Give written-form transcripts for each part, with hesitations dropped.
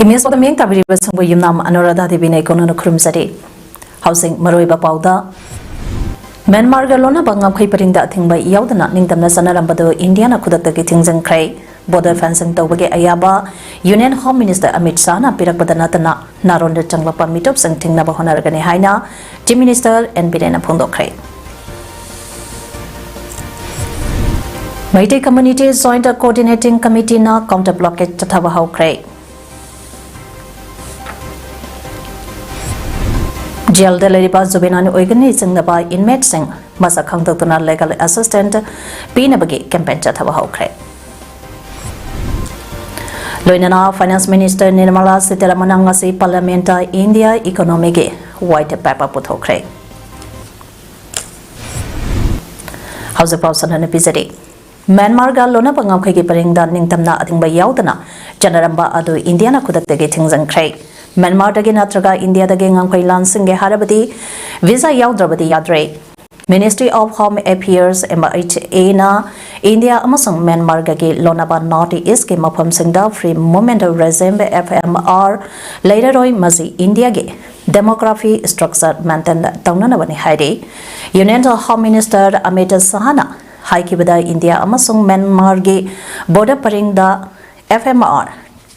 Imes pada meng tabiri bersungguh yumnam Anuradha Devi ekonomi kurumsari housing maroi bapauda Myanmar galona bangam khai paringda thingba yaudana ningtamna sanarambado India na khudaktagi thingjang khai border fencing tawbage ayaba Union Home Minister Amit Shah na pirakpada natana naronda changlapa mitop sang thingna ba honaragani haina Chief Minister N Birena phongdokhre Maite Community Joint Coordinating Committee na counter blockade chathaba haukre Jail Delariba Zubinan organizing the by inmate sing Masa Kangtuna legal assistant Pinabagi campaign Chatava Hokre. Loinana Finance Minister Nirmala Sitaramanangasi Parliamenta India Economic White Paper Puthokre. House of Person and Episode Myanmar ga lona pangam khagi paringda ningtamna atingba yaudana Janaramba adu Indiana kudaktagi things and cray. Myanmar dagi natraga India dagi ngangkhoi lansinge harabadi visa yaudravadi yadre Ministry of Home Affairs MHA na India amasung Myanmar gagi lonaba North East ke mafam singda free movement regime FMR later roi mazi India ge demography structure maintain taunana bani haide Union Home Minister Amit Shah haikibada India amasung Myanmar ge border paringda FMR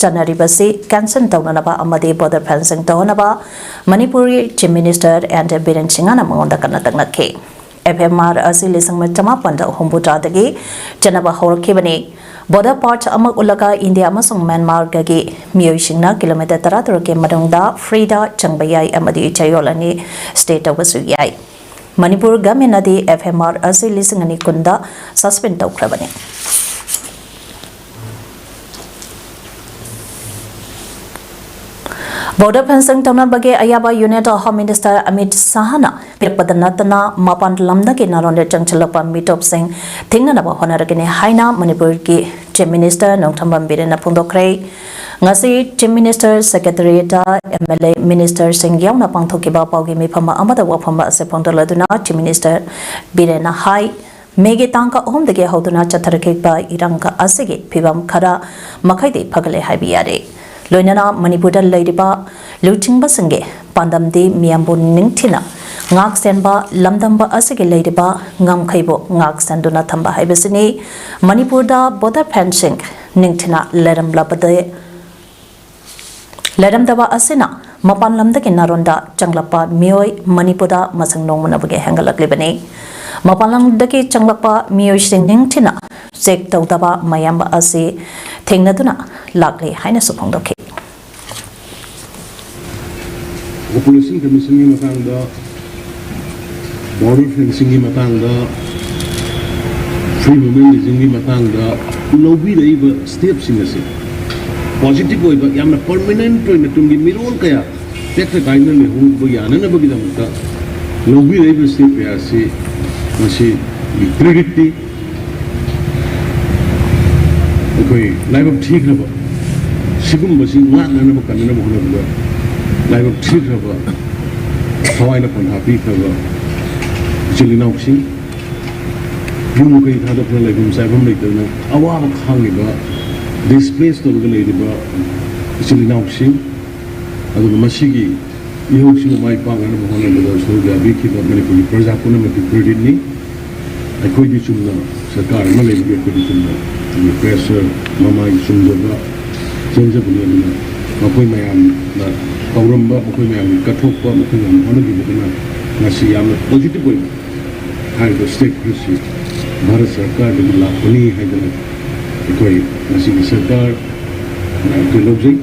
Janaribasi cancel taunanaba amadi border fencing taunaba Manipuri Chief Minister and Biren Chingana Monda Kanatangake FMR asi lisang chama panda hombuta dagi janaba horkibani border part amak ulaga India amasung Myanmar gagi miyosingna kilometer 13 ke madongda Frida changbayai amadi chayolani state wasu yai Manipur gaminadi FMR asi lisangani kunda suspend tawkrabani Border fencing tauna bage ayaba Union Home Minister Amit Shah na pirpadanatana mapan lamda ke naronde changchalapa mitop sing thingna ba honaragene haina Manipur ki Chief Minister Nongthambam Birena phungdokre ngasi Chief Minister Secretariat MLA Minister sing yauna pangthokiba paugi mifama amada wafamba ase phongdoladuna Chief Minister Birena hai Mege tangka dege hauduna chatharakekba irangka asege phibam khara makhaide phagale haibiyare Loinana Manipur Ladiba Luchingba Sange Pandamdi Miambu Ningtina Ngak Senba Lamdamba Asige Ladiba Ngam Kaibo Ngak Sanduna Tamba Haibasini Manipur da Border Fencing Ningtina Ledam Labade Ledam Daba Asina Mapan Lamdaki Naronda Changlapa Mioi Manipura Masang Nomunabage Hangalakibani Mapalang Daki Changlapa Mio Sing Ningtina Sek Tautaba Mayamba Asi Tingnaduna Lakli Haina Supongdoke Population Commission ni matangda border fencing ni matangda free movement ni matangda lobby daiba steps sinase positive oiba yamna permanent oina tungi mirol kaya tekta kaina le hu bo yana na bagi damta lobby daiba step ya se masi predicti koi live of ठीक रहा सिकुम बसी वाट ना ना बकने ना बोलने बोला live of ठीक रहा हवाई ना पंधा भी रहा जिले ना उसी यूं कहीं था तो अपने live में साइबम लेकर ना आवाज़ खाने बा displace तो लोग लेकर बा जिले ना उसी अगर मसी की ये उसी में माइक पांग ना बोलने बोला सो गया भी कि मैंने कोई प्रजा को ना मैं क्रेडिट नहीं कोई भी चुनना सरकार में लेकर कोई भी चुनना ये प्रेशर मामा सुनजबा चेंजबुलना मकोई मयाम ना कौरंबा मकोई मयाम कठोपा मकोई मयाम होनगिबना ngasi yamna positive oy hai the state policy bharat sarkar de lakoni hai de koi ngasi ki sarkar na to lobjing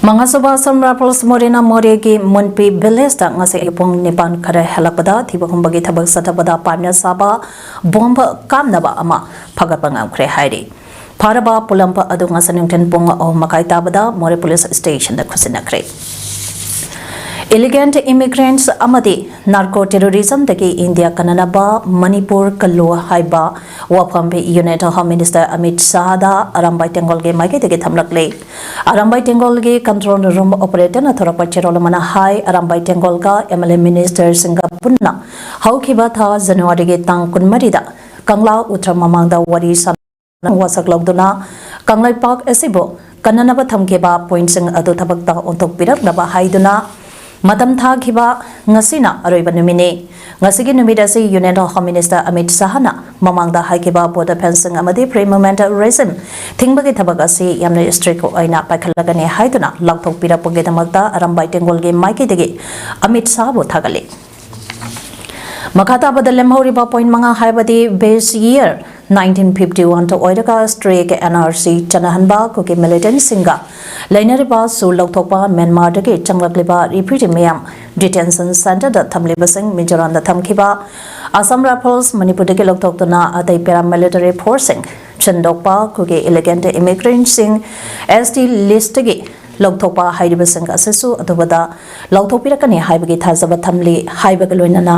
Mangasaba Samrapos Morena Moregi Munpi Village da ngase ipong nipan khare helapada thiba humbagi thabak satabada parna saba bomba kamnaba ama phagapang amkhre hairi Faraba pulampa adu ngasanungten punga o makai tabada More Police Station da khusinakre. Illegal immigrants amadi narco terrorism dagi India kananaba Manipur kallo haiba wapambe United Home Minister Amit Shah da Arambai Tengol ge maike dagi thamlakle Arambai Tengol ge control room operator na thorakpa cherolmana hai Arambai Tengol ga MLA minister Singapunna haukiba tha January ge tang kunmari da Kangla Uttar Mamangda wari san wasak logduna Kanglai Park asibo kananaba thamkeba points ing adu thabak ta ontok pirak daba haiduna Matam tha khiba ngasina aroiba numine ngasigi numida si United Home Minister Amit Shahana mamangda haikiba border fencing amadi pre-movement regime thingbagi thabak asi yamna strict oina paikhalagane haiduna lakthok pirapoge damakta Arambai Tengol ge maiki degi Amit Shah bo thagale Makata badalem horiba point manga haibadi base year 1951 to oidaka streak NRC chanahanba kuki militant singa lainariba su lokthokpa Myanmar dagi changlakliba refugee mayam detention center da thamliba sing Mizoram da thamkiba Assam Rifles Manipur dagi lokthokna adai paramilitary forcing chandokpa kuki illegal immigrant sing ST list dagi lokthokpa haidiba sing asesu adubada lokthokpirakani haibagi thazaba thamli haibaga loinana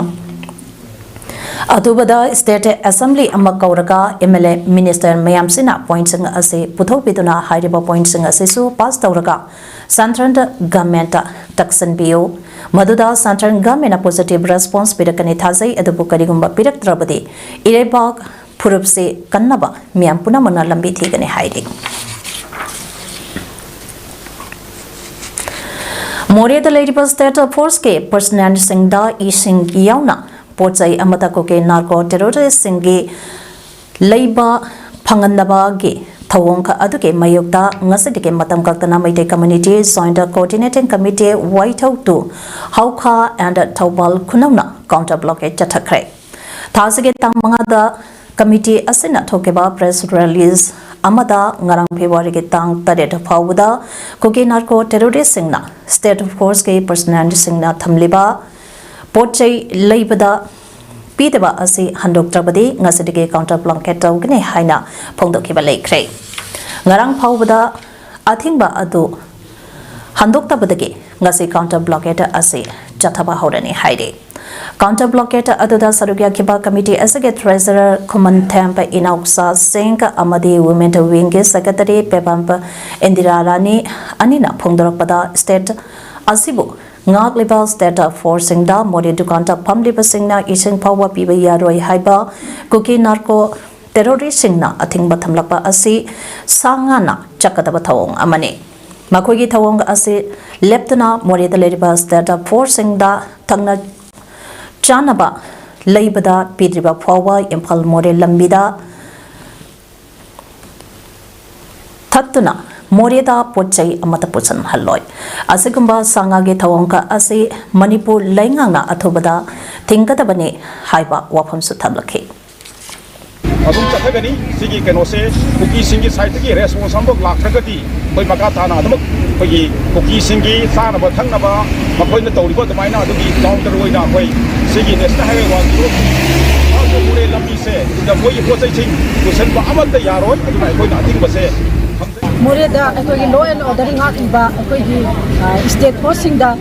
Adubada State Assembly Amakauraka MLA Minister Mayamsina pointsing ase Puthopiduna Haidiba pointsing asesu pass tauraka Central Government Taksan Bio Maduda Central Government positive response Pirakani Thazai Adubu Karigumba Pirak Trabadi Irebak Purupse Kannaba Miampuna Mana Lambi Thigani Haidi Moria the Lady State Force K Personal Singda Ising Yauna Potsai amata koke narco terrorist singi leiba phanganaba ge thawongka aduke mayokta ngasidike matam kaktana maite community joint coordinating committee white out to hauka and thawbal khunawna counter blockade chathakre thasige tangmanga da committee asina thokeba press release amada ngarang February ge tang taret phawda koke narco terrorist singna state force ke personal singna thamliba Pochai Laibada Pidaba Asi Handok Trabadi Ngasidike counter blanket Gene Haina Pongdokiba Lake. Ngarang Paubada Athingba Adu Handok Tabadagi Ngasi counter blockade Asi Jataba Hodani Haide. Counter blockade Aduda Sarugia Kiba Committee as a get treasurer common temper in Auksa Singh Amadi Women Wing Secretary Pepampa Indira Rani Anina Pongdorapada State Asibu. Ngak level state forcing da mori dukanta pamli basingna ising power piba yaroi haiba kuki narco terrorist singna athing batham lakpa asi sangana chakadaba thawong amani makogi thawong asi leptana mori the level state forcing da thangna chanaba leibada pidriba phawa impal mori lambida thattuna Moriada Pochai Amata Pusan Halloy. Asigumba Sangage Tawonka Asi Manipur Langana Atobada Tinkatabani Haiba Wapam Sutamlaki. Adum Chathagani, Sigi Kenose, Kuki Singi Saitaki, responsible Lakagati, by Makatana, Pagi, Kuki Singi, Sanaba Tanaba, Makoina Toribo, the Mina, to be down the Ruina way. Sigi, the Stahay one group. Also, Lambi said, the way it was a thing, to send Amata Yaro, I could nothing but say. Moreda akogi law and order ngakiba akogi state forcing da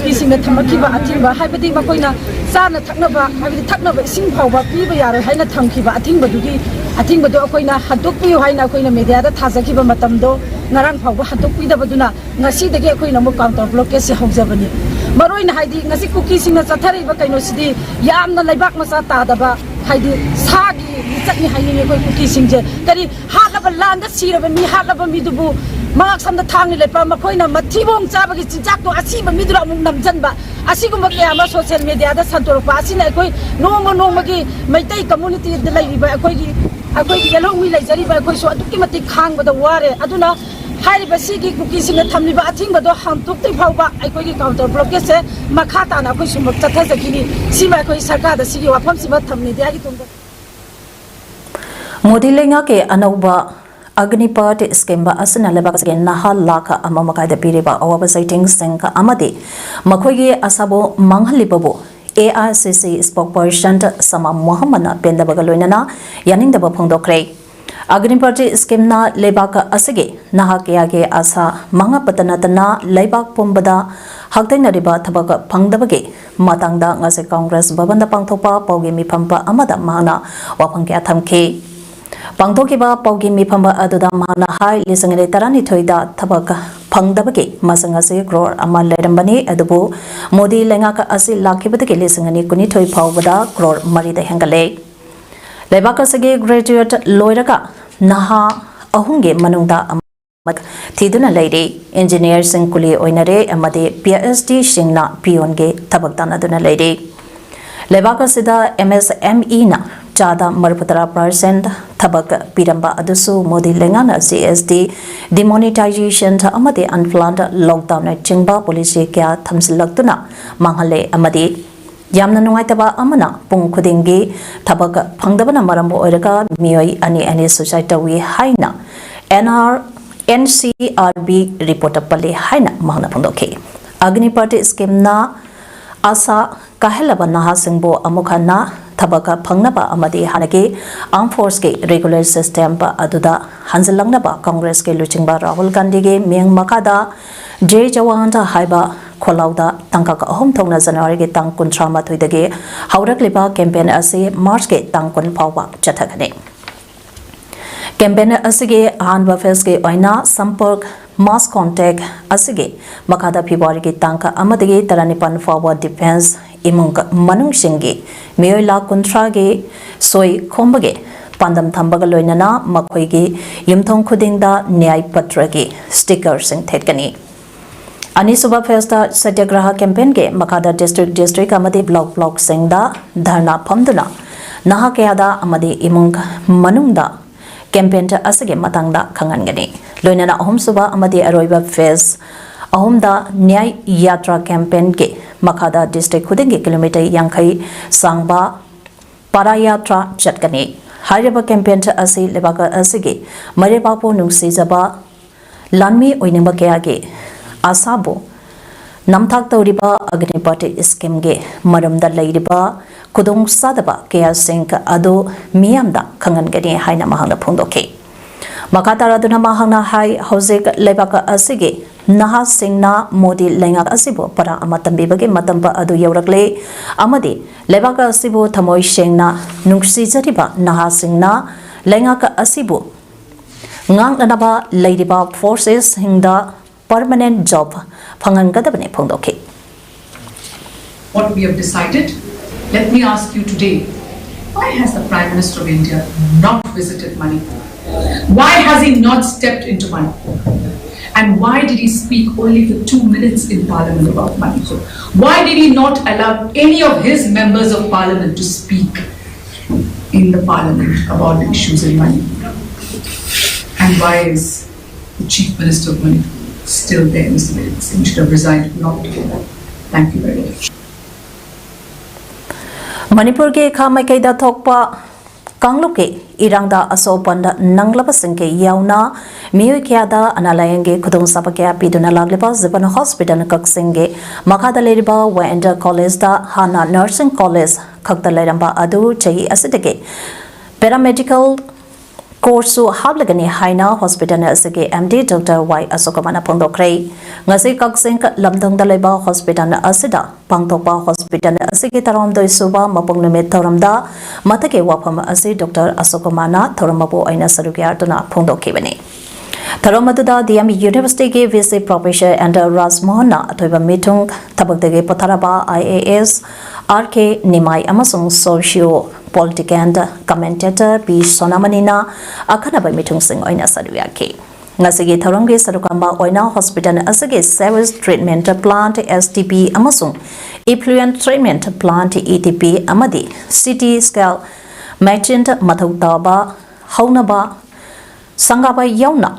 kising na thamakiba athingba haibadi makoina sana thaknaba haibadi thaknaba sing phawba piba yaro haina thamkiba athingba dugi athingba do akoina hadokpi haina akoina media da thajakiba matamdo ngarang phawba hadokpi da baduna ngasi dagi akoina mo counter blockade se hawjabani maroina haidi ngasi cookiesing na chathariba kaino sidi yamna laibak masa tadaba haidi sagi chakni haini koi cookiesing je kari halaba landa siraba mi halaba mi dubu mak samda thangni lepa makoina mathibong chabagi chijak to asiba midura mung namjanba asigumba kya social media da santorpa asina koi noma gi maitai community da laiba akoi yelong mi laijari ba koi so aduki mati khang ba da ware aduna hari basi ki cookiesing na thamli ba athing ba do ham tuk tai phau ba akoi ki counter blockade se makha ta na koi sumak chatha jakini sima koi sarkar da sigi wafam siba thamni dia gi tumba Modi lenga ke anauba Agnipat skemba asana lebak gen nahal laka amamakai da piriba awaba sighting sengka amade makogi asabo manghalibabu AICC spokesperson sama Muhammad Bendabagaloinana yaning daba phongdokre Agriparty scheme na lebaka asige naha kaya ge asa manga patanatana lebak pumbada haktaina riba thabaka phangdabage matangda ngase Congress babanda pangthopa paugi miphampa amada mahana wapang kya thamke pangthokiba paugi miphampa aduda mahana hai lisangre tarani thoida thabaka phangdabage masangase crore ama lerambani adubu Modi lengaka asi lakhibadage lisangani kuni thoi phawbada crore marida hengale lebaka sage graduate loiraka naha ahunge manungda thiduna leire engineer singkuli oinare amade PhD singna pionge thabakdana duna leire lebaka sida MSME na chada marputara % thabak piramba adusu Modi lengana CSD demonetization tha amade unplanned lockdown na chingba policy kya thamsilaktuna manghale amade yamna nungaitaba amana pung khudingi thabak phangdabana marambo oiraga miyoi ani society wi haina NCRB report pale haina mahna phangdoke Agni Party scheme na asa kahelaba naha singbo amukhana thabaka phangnaba amadi hanage armed force ke regular system pa aduda hanjalangnaba Congress ke luchingba Rahul Gandhi ge meng makada Jay Jawanta haiba Kolauda tangka ka ahom thongna January ge tang 13 dage haurak liba campaign ase March ge tang 10 phawba chathakane campaign asige ahanba phase ge oina sampark mass contact asige makada February ge tangka amadage taranipan phawba defense imung manung singi meoila kuntra ge soi khombage pandam thambaga loinana makhoi ge yumthong khudingda nyai patra ge sticker sing thetkani Anisuba Festa Satyagraha campaign ke Makada district amadi block singda dharna phamduna naha kayada amadi imung manungda campaign ta asage matangda khangangani loinana ahom suba amadi aroiba phase ahomda nyai yatra campaign ke Makada district khudingi kilometer yankai sangba para yatra chatkani hariba campaign ta asi lebaka asige marebapo nungsijaba lanmi oinimba kayage Asabo namthak tawriba Agni Party scheme ge maramda leiriba kudong sadaba kaya singka ado miyamda khangangani haina mahangna phongdoke makatara duna mahangna hai hojek lebaka asige naha singna Modi lengak asibo para amatambi bage matamba adu yaurakle amadi lebaka asibo thamoi singna nungsi jariba naha singna lengak asibo ngang nanaba leiriba forces hingda permanent job phangangadabane phongdoke What we have decided, let me ask you today, why has the Prime Minister of India not visited Manipur? Why has he not stepped into Manipur? And why did he speak only for 2 minutes in Parliament about Manipur? Why did he not allow any of his members of Parliament to speak in the Parliament about the issues in Manipur? And why is the Chief Minister of Manipur still there, Mr. Williams? He should have resigned not to do that. Thank you very much. Manipur ke khamai kaida thokpa Kangluk ke irangda asopanda nanglaba singke yauna miyoi kyada analayenge khudong sabakya piduna lagliba Ziban Hospital kaksinge makada leriba Wender College da Hana Nursing College khakta leramba adu chahi asidage paramedical course hablagani haina hospital asige MD Dr. Y Asokamana Pondokrai ngasi kaksing lamdong dalaiba hospital asida pangtopa hospital asige tarom doi suba mapong numet thoramda matake wafam asi Dr. Asokamana thoramabu aina sarugyartuna phondokibani Tharomaduda DM University ke Vice Professor and Rasmohana athoiba mitung thabakdege patharaba IAS RK Nimai amasung socio political commentator P Sonamanina akhanaba mitung sing oina saruya ngasigi tharongge sarukamba oina hospital asage service treatment plant STP amasung effluent treatment plant ETP amadi city scale merchant mathautaba haunaba sangaba yauna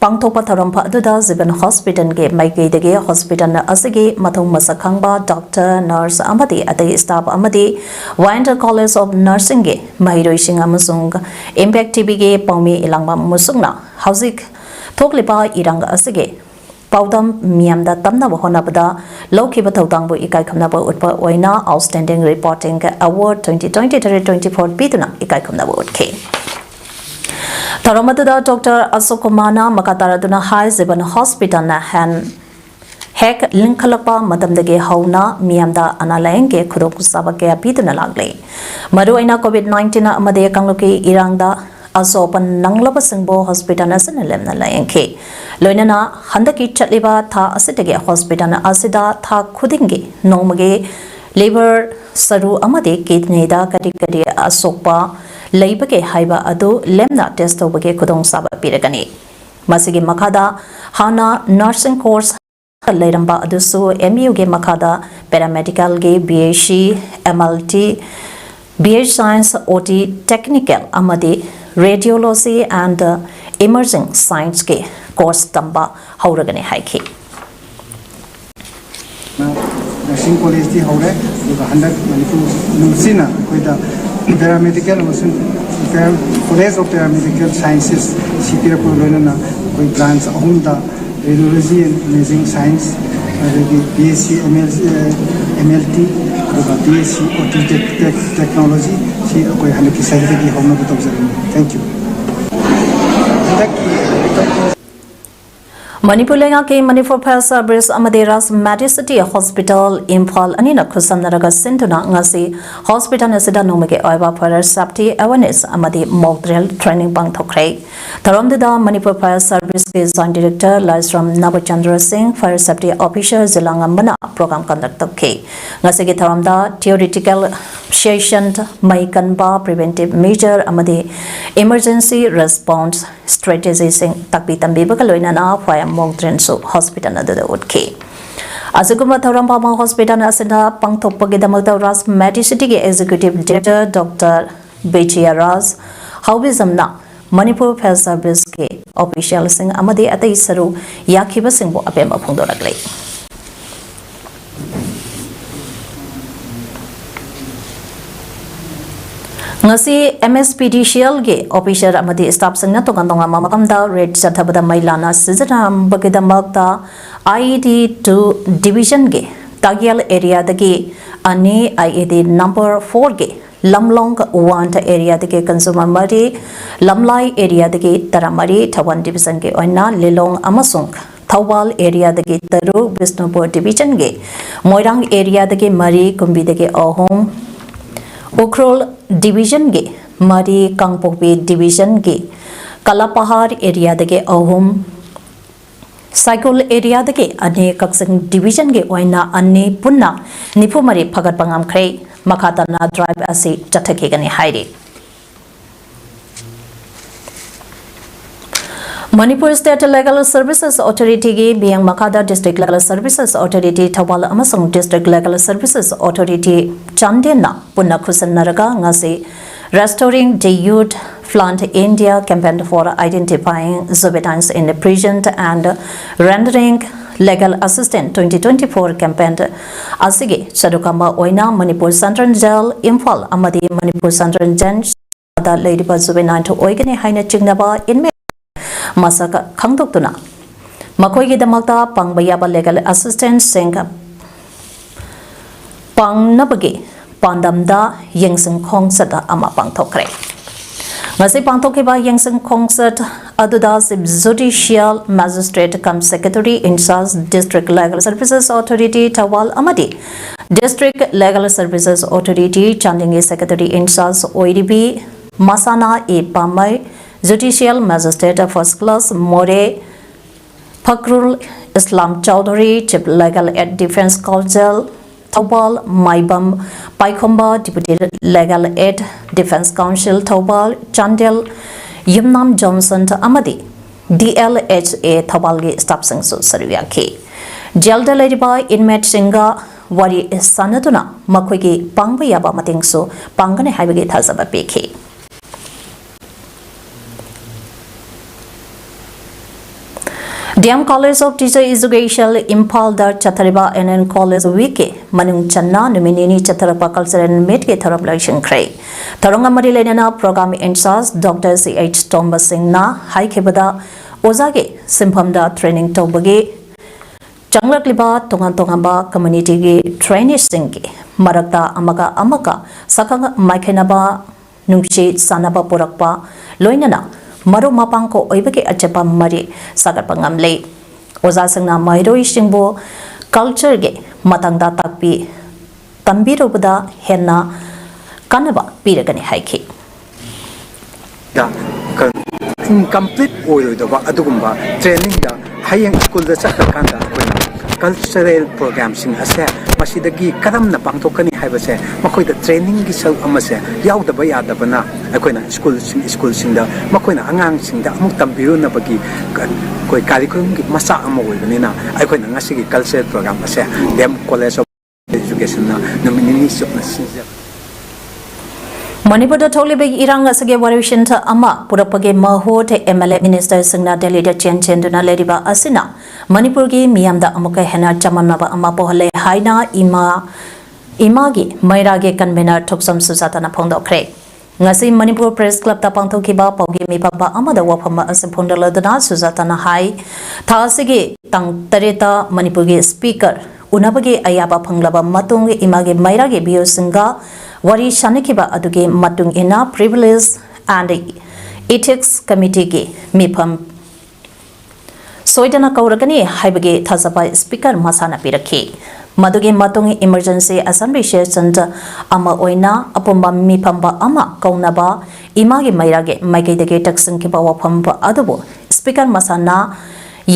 pangthopa tharampa aduda Ziban Hospital ge maigedege hospital asige mathong masakhangba doctor nurse amadi atai staff amadi Wender College of Nursing ge mahiroising amasung impact TV ge paumi ilangba musungna hauzik thoklipa irang asige PAODAM miyamda tamna honabada lokhiba thautangbu ikai khamnaba utpa oina outstanding reporting award 2023-24 biduna ikai khamnaba utke Taramatuda Dr. Asokumana Makataraduna High Ziban Hospital na Hek Linkalapa Madamdage Hauna Miamda Analenge Kurokusaba Kea Pituna Lagle. Maruina COVID-19 Amade Kangloki Iranga Asopan Nanglapa Singbo Hospital Nasan na Layanke. Loinana Handaki Chatliba Tha Asitage Hospital Asida Tha Kudingi Nomage Labor Saru Amade Kitneda Katikadi Asopa Laibake Haiba Adu Lemna Testo Bage Kudong Saba Piragani. Masigi Makada Hana Nursing Course Lairamba Adusu MU Ge Makada Paramedical Ge BHC MLT BH Science OT Technical Amadi Radiology and Emerging Science Ge course Tamba Hauragani Haiki. Nursing College di Haure, juga hendak Nusina, kita paramedical College of Paramedical Sciences, CPR Purulana, koi branch ahunda Radiology and Imaging Science, BSc MLT, juga BSc OT Technology, si koi hendak kisah di Hauna betul sekali. Thank you. Manipur lenga ke Manipur Fire Service Amaderas Majesty Hospital Imphal anina khusamnaraga sintuna ngasi hospital nasida nomage oiba fire safety awareness amadi mock drill training bang thokrai Taramdida Manipur Fire Service ke Joint Director Laisram Nabachandra Singh Fire Safety Officer Zilangambana program conduct ke ngasi ke Taramda theoretical session maikanba preventive measure amadi emergency response strategy sing takbi tambi bakaloina na fire mock drill so hospital adada utke Azuguma Tharambama Hospital Asenda Pangtopagi Damakta Ras Medicity Executive Director Dr. Bechia Ras Haubizamna Manipur Fire Service ke official sing amadi atai saru yakhiba singbo apema phongdoraklei Ngasi MSPDCL ge officer amadi staff singna tonga makamda red chathabada mailana sizaram bagidamakta IED2 division ge tagyal area dagi ani IED number 4 ge Lamlong want area dagi consumer mari Lamlai area dagi taramari Tawan division ge oina Lilong amasung Thawal area dagi taru Bisnupur division ge Moirang area dagi mari Kumbi dagi ohom Ukhrul division ge Mari Kangpokpi division ge Kalapahar area dage ahum Cycle area dage ane kaksing division ge oina ane punna nipumari phagat pangam khrei makhata na drive asi chathake gani hairi Manipur State Legal Services Authority ge Biang Makada District Legal Services Authority Thawal amasung District Legal Services Authority Chandena punna khusan naraga ngasi Restoring the Youth Plant India campaign for identifying Zobetines in the prison and rendering legal assistance 2024 campaign asige sadukamba oina Manipur Central Jail Imphal amadi Manipur Central Jail da Ladybird Zubenine to oigani haina chingnaba in Masaka Kangdoktuna Makoigi Damakta Pangbayaba legal assistance Senga Pang Nabagi Pandamda Yengsing Concert Ama Pang Tokre Ngasi Pang Tokiba Yengsing Concert Aduda Judicial Magistrate Cum Secretary in charge District Legal Services Authority Tawal Amadi District Legal Services Authority Chandingi Secretary in charge OEDB Masana E Pamai Judicial Magistrate First Class More Fakrul Islam Chowdhury Chief Legal Aid Defense Counsel Thawal Maibam Paikhomba Deputy Legal Aid Defense Counsel Thawal Chandel Yumnam Johnson Amadi DLHA Thawalgi Staff Sing Su Saruyaki Jail Ladiba Inmate Singa Wari Sanatuna Makwigi Pangbayaba Matingsu Pangane Haibagi Thazaba Peki DM College of Teacher Education Imphal Dar Chathariba NN College Wiki Manung Channa Numinini Chatharapa Cultural Meet Ke Tharap Election Cray Tharonga Marilenana Program in charge Dr. C.H. Thomas Singh Na Hai Kebada Ozage Simpamda Training Tobagi Changlakliba Tongan Community Ge Training Singh Marakta Amaka Sakang Maikenaba Nungshi Sanaba Purakpa Loinana maru mapang ko oibagi achapa mari sagatpa ngamle oza sangna mairoi singbo culture ge matangda takpi tambirobada henna kanaba piragani haiki da incomplete oiroidaba adugumba training da hayeng school da chakakanda cultural program sing ase masidagi karamna pangthokani haibase makoida training gi sal amase yaudaba yadabana akoina school sing da makoina angang sing da amuk tambiru na bagi koi curriculum gi masa amoibanina akoina ngasi gi cultural program ase dem college of education na nominee sopna sinja Manipur da tholibe irang asage warishin tha ama purapage maho the MLA minister singna Delhi da chen duna leriba asina Manipur gi miyamda amuka hena chamanaba ama pohale haina ima gi maira ge convener thoksam susatana phongdokre ngasi Manipur press club ta pangthokiba paugi mi paba amada wafama asim phondaladana susatana hai thasige tang tareta Manipur gi speaker unabage ayaba phanglaba matung image maira ge bio singa wari shanikiba aduge matung ina privilege and ethics committee ge mifam soidana kauragani haibage thazaba speaker masana pirakhi maduge matung emergency assembly session ama oina apomba mifamba ama kaunaba image mairage maigedege taksin kiba wafam adubo speaker masana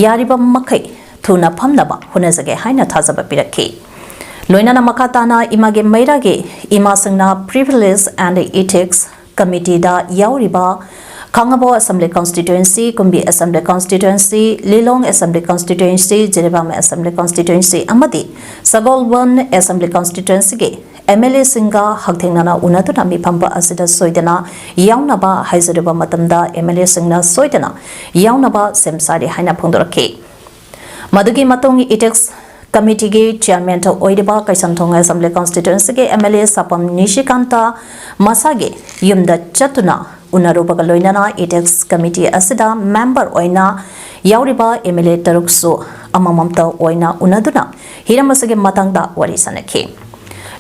yariba makai thuna phamnaba hunazage haina thazaba pirakhi Loinana makatana image mairage ima sangna privilege and ethics committee da yauriba Kangabo Assembly Constituency, Kumbi Assembly Constituency, Lilong Assembly Constituency, Jeribam Assembly Constituency, Amadi, Sagolwan Assembly Constituency ge MLA Singa Haktinana Unatuna Mipamba Asida Soidana, Yaunaba Haizuriba Matamda, MLA Singna Soidana, Yaunaba Semsadi Haina Pondorake. Madugi Matongi ethics Committee ge chairman to Oidiba Kaisantong Assembly Constituency ge MLA Sapam Nishikanta Masage Yumda Chatuna Unaruba Loinana Ethics Committee Asida member Oina Yauriba MLA Taruksu Amamamta Oina Unaduna Hiramasage Matangda Warisanake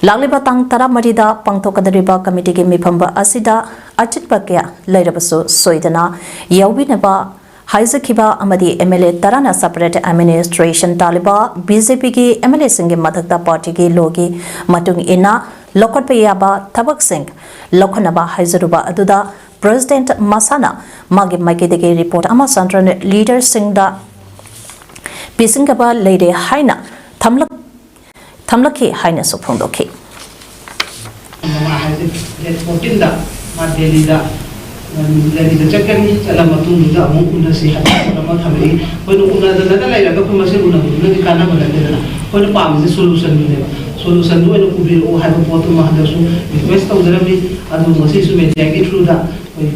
Lagliba Tang Tara Marida Pangtokadariba Committee ge Mipamba Asida Achitpakya Lairabaso Soidana Yaubinaba Haizakiba Amadi MLA Tarana separate administration Taliba BJP ki MLA Singh Madhakta Party ki logi matung ina lokot payaba Tabak Singh Lokhanaba Haizaruba Aduda President Masana Magi Maikidegi report ama Central Leader Singh da Pisingaba Lady Haina Thamlaki Haina Suphongdoki Dari tercakap ni dalam waktu muda mungkin nasi hati sama kami. Kalau una dana la ilaga pun masih una di kana berada dana. Kalau paham je solution ni deh. Solution tu eno kubir oh hai foto mah ada su request tahu dalam ni adu masih su media ke through dah.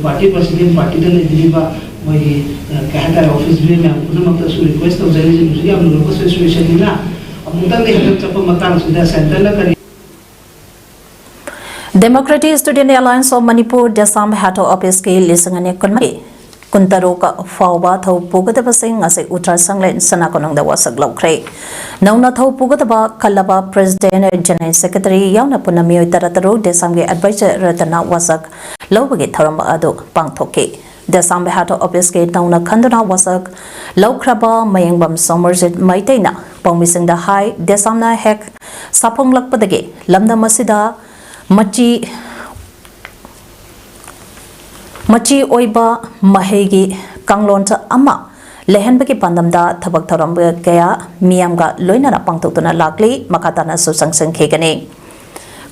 Party president party dah ni diliba. Mari kahar office ni memang pun makta su request tahu jadi jadi am logo situation ni lah. Mungkin ni hendak cepat matang sudah center lah kari. Democratic Student Alliance of Manipur Desam Hato Office ke lisangane konmai kuntaro ka fawba thau pugata basing ase utra sanglen sana konong da wasak lokre nauna thau pugata ba kallaba president general secretary yauna punami tarataro Desam ge advisor ratana wasak lobage tharamba ado pangthoke Desam Hato Office ke nauna khanduna wasak lokraba mayengbam somerjit maitaina pongmising da hai Desamna hek sapong lakpadage lamda masida Machi oiba mahegi kanglonta ama lehenbagi pandamda thabak tharamba kaya miyamga loinana pangtotuna lakli makatana susangsan khegani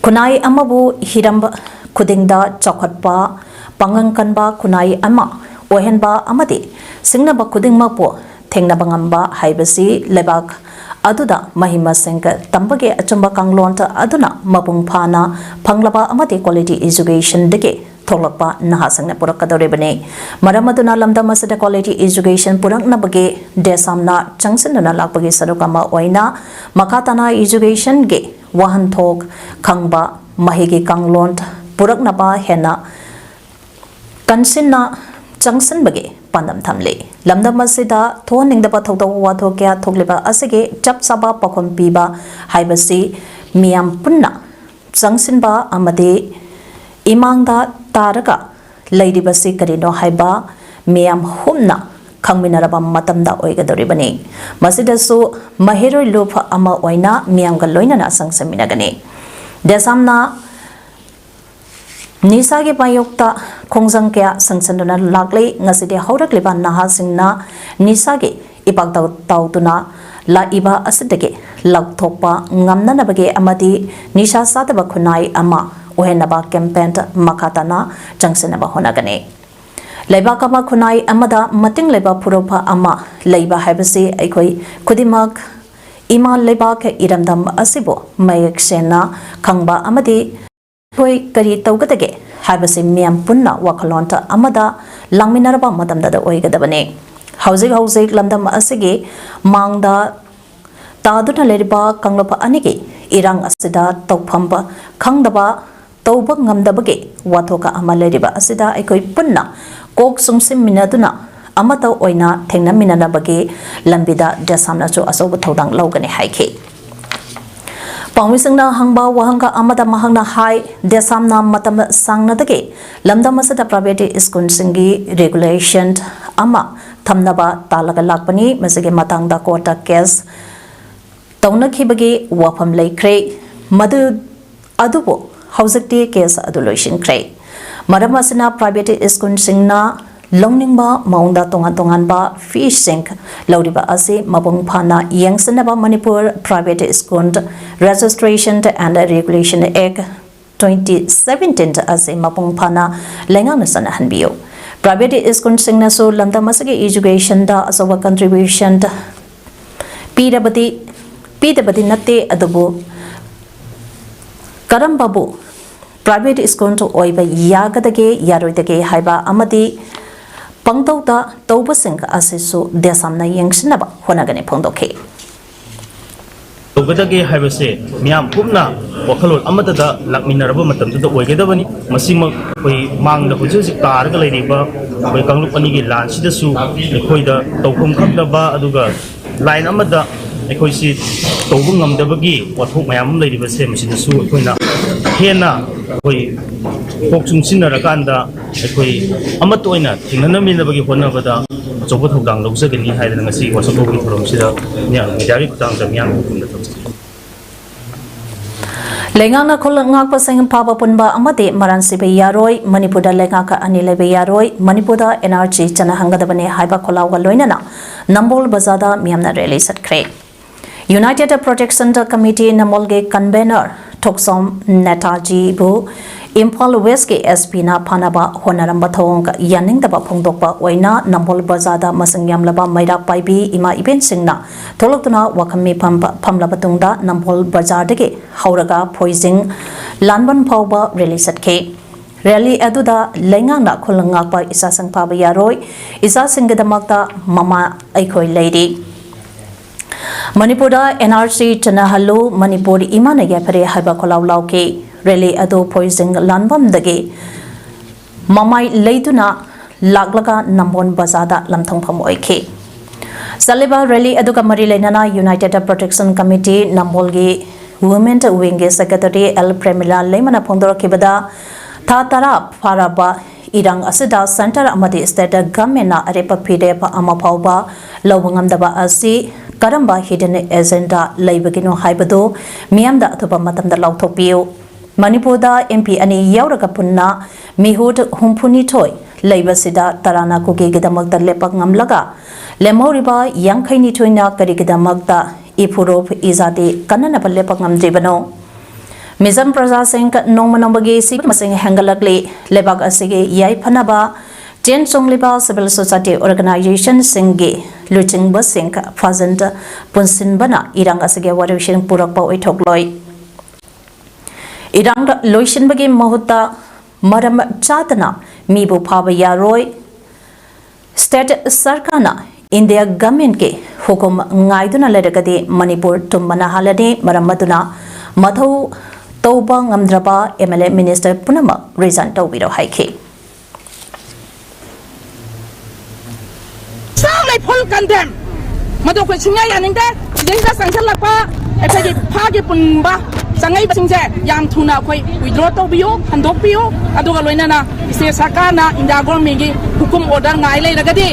kunai amabu hiramba khudingda chokhatpa pangangkanba kunai ama ohenba amadi singnaba khudingma po thengnaba ngamba haibasi lebak aduda mahima sengka tambage achamba kanglonta aduna mapung phana phanglaba amati quality education dege tholakpa nahasangna purakkadorebane maramaduna lamda masada quality education purakna bage desamna changsinna lakpagi sarukama oina makatana education ge wahan thok khangba mahigi kanglont purakna ba hena kansinna changsin bage pandam thamle lamda masida thoning da pathok wa thokya thokleba asege chap saba pakhom piba haibasi miyam punna changsinba amade imangda taraga laidibasi karino haiba miyam humna khangminaraba matamda oigadoribani masidasu maheroi lup ama oina miyam ga loinana sangsaminagani desamna nisagi payokta khongjang kya sangsanduna lakle ngaside haurakliba nahasingna nisagi ipak tautuna la iba asidage lakthokpa ngamnanabage amadi nisha sadaba khunai ama ohenaba campaign makatana jangsenaba honagani leiba kaba khunai amada mating leiba puropa ama leiba haibasi aikoi kudimak ima leiba ke iramdam asibo mayek sena khangba amadi koi kari tawgadage haibasi miyam punna wakalonta amada langminaraba matamda oigadabane hauzik lamdam asigi mangda taduna leriba kanglapa anigi irang asida tawphamba khangdaba tawba ngamdabage wathoka ama leriba asida aikoi punna kok sumsim minaduna amata oina thengna minanabage lambida desamna chu asoba thodang logani haiki Pangwisingna hangba wahanga amada mahangna hai desamna matam sangnadage lamdam asada private school singi regulation ama thamnaba talaga lakpani masage matangda kota case taunakibage wafam laikre madu adubo hauzakti case adulation kre maramasina private school singna longningba maungda tongan ba fish sink lauriba ase mabung phana yangsanaba Manipur private school registration and regulation act 2017 ase mabung phana lengang sana hanbio private school singna so lamda masage education da asoba contribution pidabadi natte adubu karambabu private school to oiba yagadage yaroidage haiba amadi pangtauta taubasing asisu desamna yengsinaba honagani phongdokhe tawgadage haibase miyam pumna wakhalol amadada lakminaraba matamda oigedabani masimak koi mangda hujik targa leiriba koi kanglup anigi lansidasu ekoida tawkhum khakdaba aduga line amada ekoisi tawbu ngamdabagi wathok mayam leiribase masidasu ekoina hena koi kokchung sinnarakanda ekoi amat oina thingnanaminabagi honabada achoba thodang lawjagani haidana ngasi wasabogni thoromsida nya midari kutang jamyang kumda tawsi lengana khulngak pasang phaba punba amade maransibe yaroi manipurda lengaka ani lebe yaroi manipurda energy chana hangadabane haiba kholawga loinana nambol bazada miyamna rally satkre United Protection Committee namolge convener Toksom Netaji bu Impal West ke SP na phanaba honaramba thong yaning daba phongdokpa oina nambol bazada masangyam laba maira paibi ima event singna tholoktuna wakhammi phamlaba tungda nambol bazar dege hauraga poising lanban phawba release atke rally aduda lengang na khulanga pa isa sangpa ba yaroi isa singdamakta mama aikoi lady Manipurda NRC Chanahalu Manipur Imana Yapare Haiba Kolau Lauke Rally Ado Poising Lanbam Dage Mamai Leiduna Laglaga Nambon Bazada Lamthong Pam Oike Saliba Rally Aduka Marilenana United Protection Committee Nambolgi Women Wing Secretary El Premila Lemana Pondor Kibada Tatara Faraba Irang Asida Center Amadi State Government Arepa Pidepa Amapauba Lawangam Daba Asi Karamba hidden agenda laibagino haibado miyamda athupa matamda lauthopio Manipurda MP ani yauraga punna mihut humpuni toy laibasida tarana kuge gidamakda lepak ngamlaga lemoriba yangkhaini toina karigidamakda ipurop izade kanana lepak ngamdribano Mizam Praja Singh Nomanambagi Sip Masing Hangalakli Lebak Asige Yai Panaba Jen Songliba Civil Society Organization Singi Luching Basing Fazant Punsin Bana Irang Asige Warishin Purakpa Witogloi Irang Loishin Bagi Mahuta Maram Chatana Mibu Pava Yaroi State Sarkana India Government Ke Hukum Ngaiduna Ledagadi Manipur Tumbana Halade Maramaduna Matho Tauba Ngamdraba MLA Minister Punama Reason Tawiro Haiki full condemn madu ko singa yaning da singa sanction la pa ekagi phagi punba sangai basingse yam thuna khoi withdraw to biyo handok biyo aduga loinana ise sarkarna india government gi hukum order ngai lei ragadi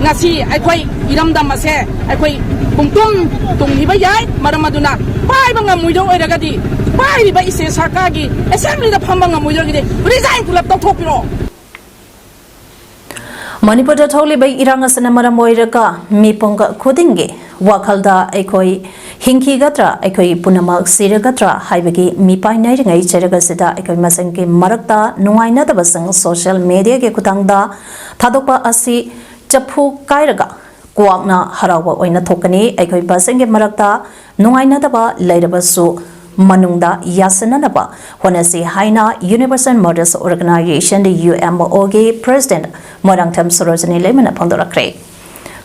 ngasi aikhoi iramdam ase aikhoi pungtum tunghiba yai maramaduna pai banga muido oiragadi pai ba ise sarkar gi assembly da phamba nga muido gi resign pulap to thopiro Manipur da tholi bai iranga sanamara moiraka miponga khudinge wakhalda aikoi hingki gatra aikoi punamak siragatra haibagi mipai nai ringai cheraga sida aikoi masangke marakta nungaina da basang social media ke kutangda thadokpa asi chaphu kairaga kwakna harawa oina thokani aikoi basangke marakta nungaina da ba lairabasu manungda yasananaba honasi haina Universal Mothers Organization the UMO ge President Morangtham Sorojani lemana phangdorakre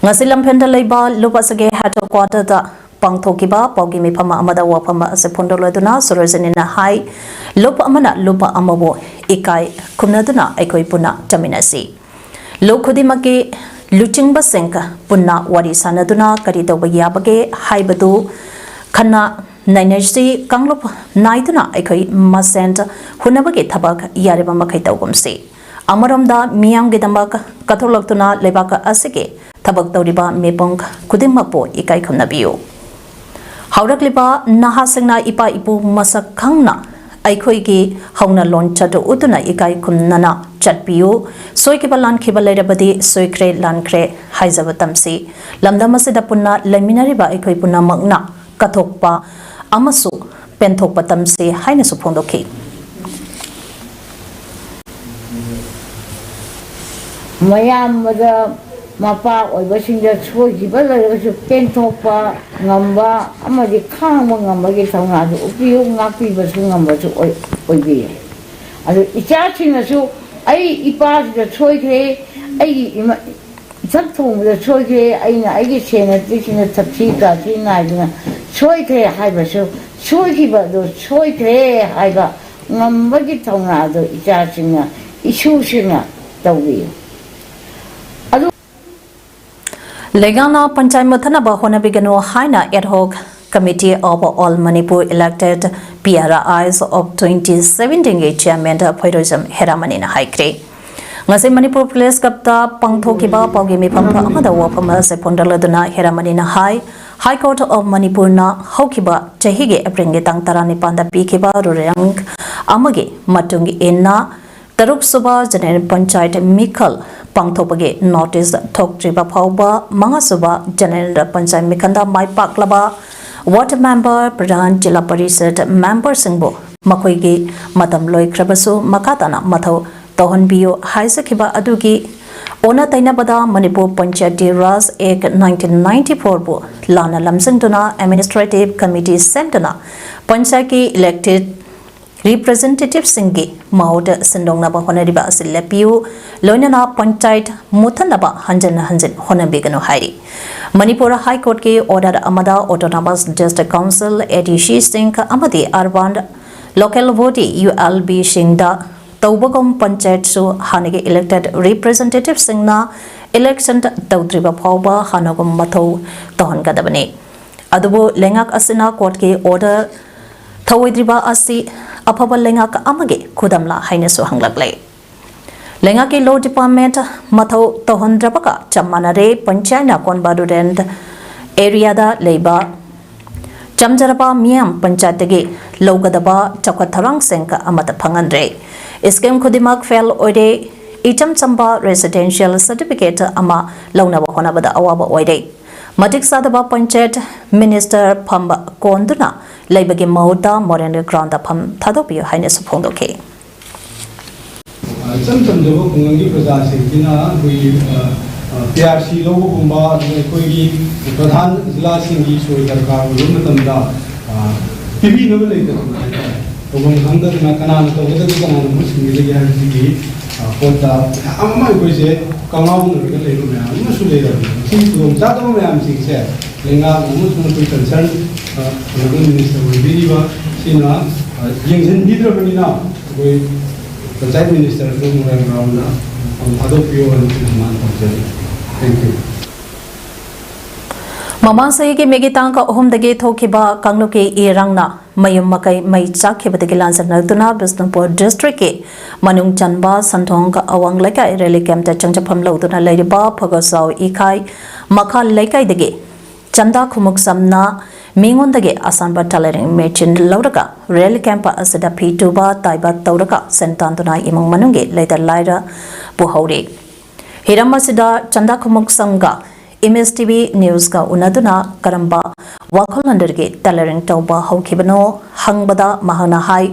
ngasi lamphenda leiba lupasage headquarter da pangthokiba paugi mifama amada wafama ase phondoloduna Sorojani na hai lupa amana lupa amabo ikai kumnaduna aikoi puna taminasi lokhudimake luchingba senka punna wari sanaduna kari tawba yabage haibadu khana Nainasi Kanglup Naituna Ekoi Masent Hunabaki Tabak Yariba Makai Taugumsi Amaramda Miam Gidambak Katolotuna Lebaka Asike Tabak Tauriba Mepong Kudimapo Ikai Kunabiu Haurakliba Nahasangna Ipa Ipu Masak Kangna Aikoigi Hauna Lonchado Utuna Ikai Kunana Chatpiu Soikibalan Kibalerabadi Soikre Lankre Haizabatamsi Lamdamasida Puna Laminariba Ekoi Puna Magna Katokpa Amasu penthok patam se haina su phongdoki mayam da mapa oibasing da choi giba la su penthok pa ngamba amadi khang mo ngamba ge thongna du upiyo ngapi basu ngamba su oibi adu icha china su ai ipa da choi kre ai chak thong da choi kre ai na ai ge chena ti china thapchi ka ti nai na choi kre hai ba su choi ki ba do choi kre hai ba ngamba gi thong na do icha china isu china tawi Legana Panchai Mathanaba Honabigano Haina ad hoc Committee of All Manipur elected PRIs of 2017 Chairman Phoidosam Heramanina Haikre Ngasi Manipur Police Kapta Pangthokiba Paugi Mipampa Amada Wapama Sepondaladuna Heramanina High Court of Manipur na Hokiba Chahige Apringi Tang Tarani Panda Pikiba Rurang Amagi Matungi Inna Taruk Suba General Panchayat Mikal Pangthopage Notice Thoktriba Pauba Mangasuba General Panchayat Mikanda Mai Paklaba Water Member Pradhan Jila Parishad Member Singbo Makoigi Matam Loi Krabasu Makatana Matho Tohon Bio Haisakiba Adugi Ona Tainabada Manipur Panchayati Raj Act 1994 Bu Lana Lamsinduna Administrative Committee Sentana Panchayati elected Representative Singi Maud Sindongnaba Honariba Asilepiu Loinana Panchayat Mutanaba Hanjan Honabigano Hari Manipura High Court ke order Amada Autonomous District Council Edishi Singh Amadi Arban Local Voti ULB Shingda Taubagom Panchayat Su Hanige elected representative Singna election Taudriba Pauba Hanagum Mato Tohan Gadabani Adubu Lengak Asina Court ke order Tawidriba Asi Apaba Lengak Amage Kudamla Hainesu Hanglagle Lengaki Law Department Mato Tohon Drabaka Chamanare Panchayna Konbadurend Area da Leba Chamjaraba Miam Panchayatagi Logadaba Chakatharang Senka Amata Pangandre Iskem Kudimak fell Ode Icham Chamba Residential Certificate Ama Launaba Honabada Awaba Ode Matik Sadaba Panchayat Minister Pamba Konduna Laibagi Mauda Morena Granda Pam Tadopio Highness Pondoke. Some of the Process we PRC logo Bumba, Pradhan Zila Singhi, Soyaka, Lumatamda, PB nominated Hanga Nakana, Muslim, Pota, Amma Gose, Kamau, Musulator, Tatam said, Lenga, Muslim concerned, Minister Viva, Sina, Yingzen Hidra, the Prime Minister of Murangana on Adopio and Thank you. Mamang sahi ki megi tangka ohum dagi thokiba kanglo ke irangna mayum makai mai chakhe badagi lansa nagduna Bisnupur district ke manung chanba santhong ka awang laikai rally camp ta changchapam lauduna lairiba phagosau ikai makha laikai dagi chanda khumuk samna mingon dagi asanba tailoring machine lauraka rally camp asada pituba taiba tauraka sentantuna imang manunge laida laira buhauri hiramasida chanda khumuk samga MSTV News ka unaduna karamba wakholanderge tailoring tauba haukibano hangbada mahana hai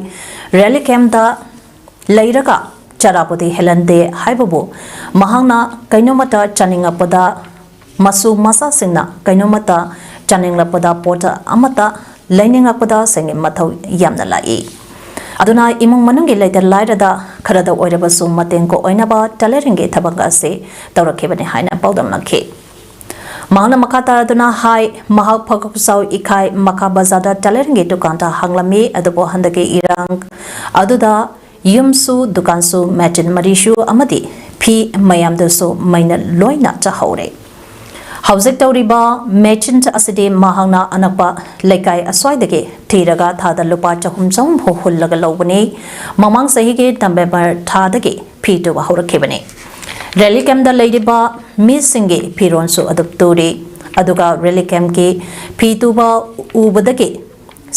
rally camp da leiraga charapodi helande haibabu mahangna kainomata chaningapada masu masa singna kainomata chaninglapada pota amata leiningapada sengi mathau yamna lai aduna imung manungi later lairada kharada oirabasu matengko oinaba tailoring ge thabanga se tawrakhebani haina paudam nakhe Mahana makata aduna hai mahak phakusau ikai makha bazada tailoring dukanta hanglami adubo handage irang aduda yumsu dukansu machine marishu amadi phi mayamdasu maina loina chahaure Housing Tauriba machine asidi mahangna anakpa laikai aswaidage thiraga thada lupa chahum chom hohullaga lobani mamang sahige November thadage phi to haurakebani Rally camp da ladiba missinge pironsu adoptori aduga rally camp ki pituba ubadagi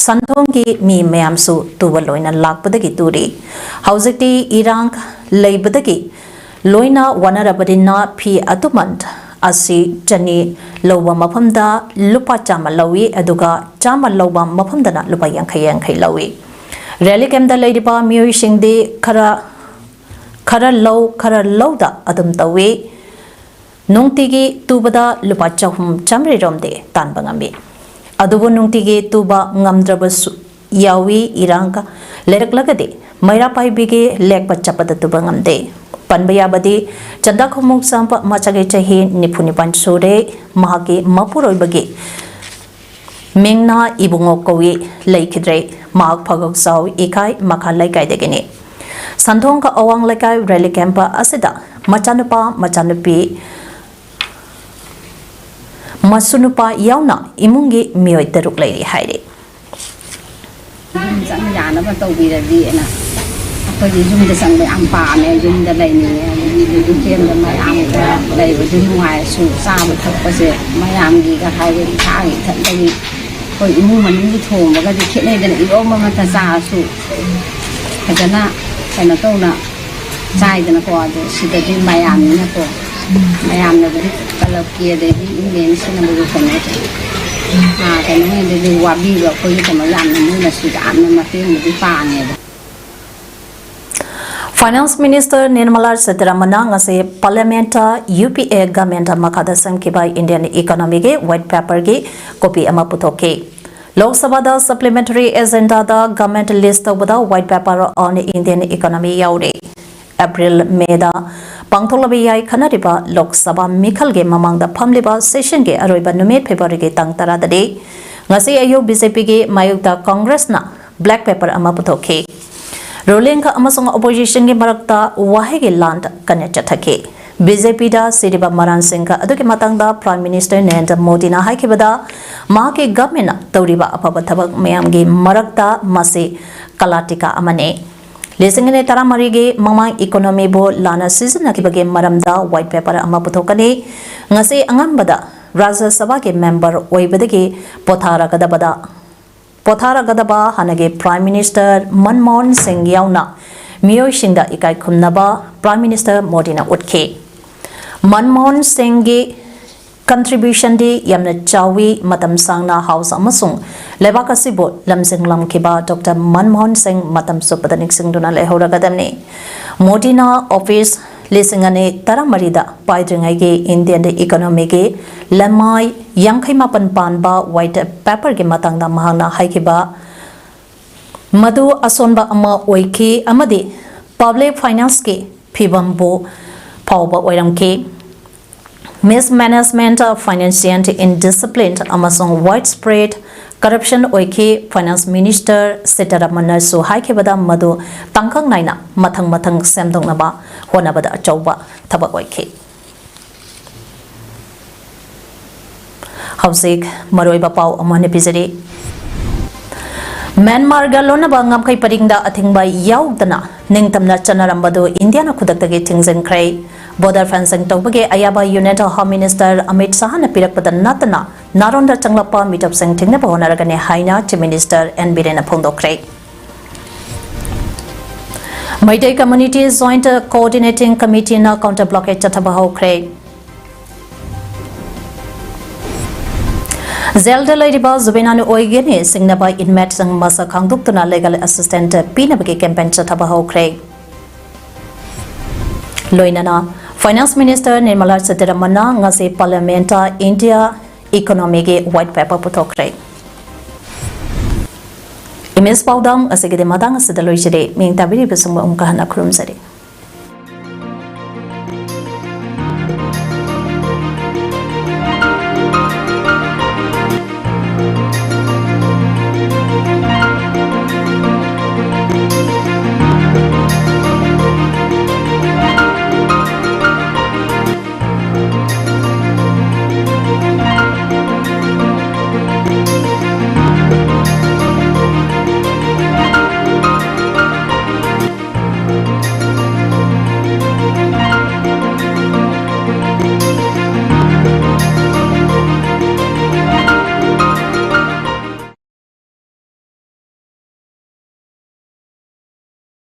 santhongi mi mayamsu tuba loina lakpadagi turi hauzikti irang leibadagi loina wanarabadina phi atumant asi chani lowa maphamda lupa chama lawi aduga chama lowa maphamdana lupa yankhai lawi rally camp da ladiba miyoi singde khara low da adum tawi nungtigi tubada lupa chahum chamri romde tan bangami adubu nungtigi tuba ngamdraba yawi irangka leraklagade maira pai bige lekpa chapada tuba ngamde panbaya badi chanda khumuk sampa machage chahi nipuni pansure mahagi mapuroi bagi mingna ibungo kowi laikidre mahak phagok sau ikai makha laikai degene Santhong ka awang laikai rally camp asida machanupa machanupi masunupa yauna imungi miyoi taruk lairi haire Sang yana ba tau bi da di na ko di jum da sang ba am pa ne jum da lai ni di kem da mai am da lai ba jum hai su sa ba thak pa se mai am gi ga hai ga tha gi than da gi ko imu man ni thong ba ga di khe ne da i om ma ta sa su ka na kana to na sai da na ko ade sida di mayam na ko mayam na di kalau kia de di ingen sina bu ko na kana ne de wa bi ga ko ni ko mayam na na sida an na te mu di pa ne Finance Minister Nirmala Sitharaman ngase Parliament UPA government makada samkiba Indian economy ge white paper ge copy ama puthoke Lok Sabha da supplementary agenda da government list of white paper on Indian economy yaure April May da pangtholabi yai khanariba Lok Sabha mikhal ge mamang da phamliba session ge aroiba numit February ge tang tara dade ngasi ayo BJP ge mayuk da Congress na black paper ama puthoke ruling ka amasung opposition ge marakta wahe ge land kanya chathake BJP da Siriba Maran Singh ka aduki matang da Prime Minister Narendra Modi na haikibada maha ke government tauriba apaba thabak mayam ge marakta mase kalatika amane lesingene taramari ge mamang economy bo lana season nakibage maramda white paper ama puthokane ngase angambada Rajya Sabha ke member oibadage pothara gadaba hanage Prime Minister Manmohan Singh yauna miyoi singda ikai khumnaba Prime Minister Modi na utke Manmohan Singh gi contribution di yamna chawi matam sangna house amasung lebak asibo lamsing lamkiba Dr. Manmohan Singh matam supadanik singduna lehoragadamni Modi na office lesingane taramarida paidringai ge Indian economy ge lamai yangkhai mapan panba white paper ge matangda mahana haikiba madu asonba ama oiki amadi public finance ke phibambo phawba oiramke mismanagement of financial indiscipline amasung widespread corruption oiki finance minister Sitharaman su haikebada madu tangkang naina mathang semdongnaba honabada achauba thabak oiki Hauzik Maroiba Pau Amane Pizari Myanmar ga lonaba ngamkai paringda athingba yaudana ningtamna chanarambadu Indiana khudaktagi thingzengkhrai border fencing tawbage ayaba United Home Minister Amit Shah na pirakpada natana naronda changlapa meetup sing thingna bahonaragane haina Chief Minister N Birena phongdokrai Maidai Community Joint Coordinating Committee na counter blockade chatabahokrai Zelda Ladiba Zubinanu Oigeni Singnaba inmate sang masa khangduktuna legal assistant pinabagi campaign chatabahokrai Loinana Finance Minister Nirmala Sitharaman ngasi Parliament India Economic White Paper puthokrai Image PAODAM asigi de madang asidaloijide ming tabiri besumba umkahana khurumsari